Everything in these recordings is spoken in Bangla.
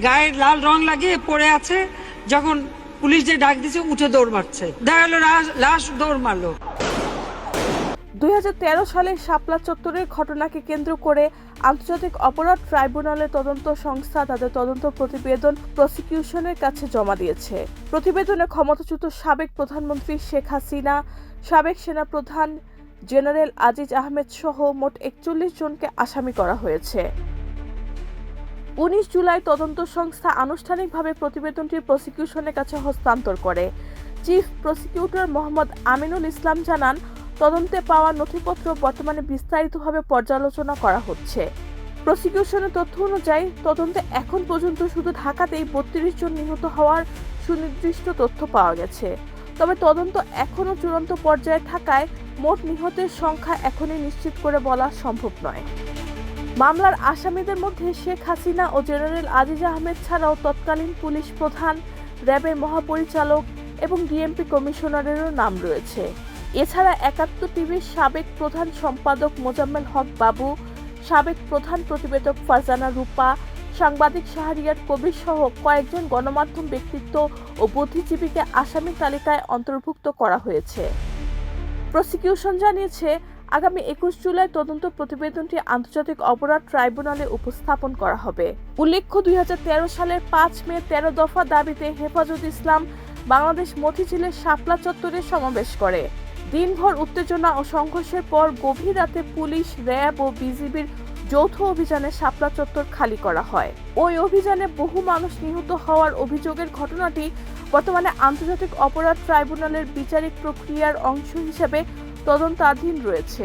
গায়ে লাল রং লাগিয়ে পড়ে আছে, যখন পুলিশ যে ডাক দিছে উঠে দৌড় মারছে, দেখা গেল লাশ দৌড় মারলো। 2013 সালে শাপলা চত্বরের ঘটনাকে কেন্দ্র করে আন্তর্জাতিক অপরাধ ট্রাইব্যুনালের তদন্ত সংস্থা তাদের তদন্ত প্রতিবেদন প্রসিকিউশনের কাছে জমা দিয়েছে। প্রতিবেদনে ক্ষমতাচ্যুত সাবেক প্রধানমন্ত্রী শেখ হাসিনা, সাবেক সেনাপ্রধান জেনারেল আজিজ আহমেদ সহ মোট 41 জনকে আসামি করা হয়েছে। 19 জুলাই তদন্ত সংস্থা আনুষ্ঠানিকভাবে প্রতিবেদনটি প্রসিকিউশনের কাছে হস্তান্তর করে। চিফ প্রসিকিউটর মোহাম্মদ আমিনুল ইসলাম জানান, তদন্তে পাওয়া নথিপত্র বর্তমানে বিস্তারিতভাবে পর্যালোচনা করা হচ্ছে। প্রসিকিউশনের তথ্য অনুযায়ী তদন্তে এখন পর্যন্ত শুধু ঢাকাতেই 32 জন নিহত হওয়ার সুনির্দিষ্ট তথ্য পাওয়া গেছে। তবে তদন্ত এখনও চূড়ান্ত পর্যায়ে থাকায় মোট নিহতের সংখ্যা এখনই নিশ্চিত করে বলা সম্ভব নয়। মামলার আসামিদের মধ্যে শেখ হাসিনা ও জেনারেল আজিজ আহমেদ ছাড়াও তৎকালীন পুলিশ প্রধান, র্যাবের মহাপরিচালক এবং ডিএমপি কমিশনারেরও নাম রয়েছে। এছাড়া 71 টিভির সাবেক প্রধান সম্পাদক মোজাম্মেল হক বাবু, সাবেক প্রধান প্রতিবেদক ফারজানা রূপা, সাংবাদিক শাহরিয়ার কবির সহ কয়েকজন গণমাধ্যম ব্যক্তিত্ব ও বুদ্ধিজীবীকে আসামি তালিকায় অন্তর্ভুক্ত করা হয়েছে। প্রসিকিউশন জানিয়েছে, আগামী 21 জুলাই তদন্ত প্রতিবেদনটি আন্তর্জাতিক অপরাধ ট্রাইব্যুনালে উপস্থাপন করা হবে। উল্লেখ্য, 2013 সালের 5 মে 13 দফা দাবিতে হেফাজত ইসলাম বাংলাদেশ মতিঝিলের শাপলা চত্বরে সমাবেশ করে। দিনভর উত্তেজনা ও সংঘর্ষের পর গভীর রাতে পুলিশ, র্যাব ও বিজিবির যৌথ অভিযানে শাপলা চত্বর খালি করা হয়। ওই অভিযানে বহু মানুষ নিহত হওয়ার অভিযোগের ঘটনাটি বর্তমানে আন্তর্জাতিক অপরাধ ট্রাইব্যুনালের বিচারিক প্রক্রিয়ার অংশ হিসেবে তদন্তাধীন রয়েছে।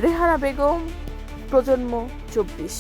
রেহানা বেগম, প্রজন্ম 24।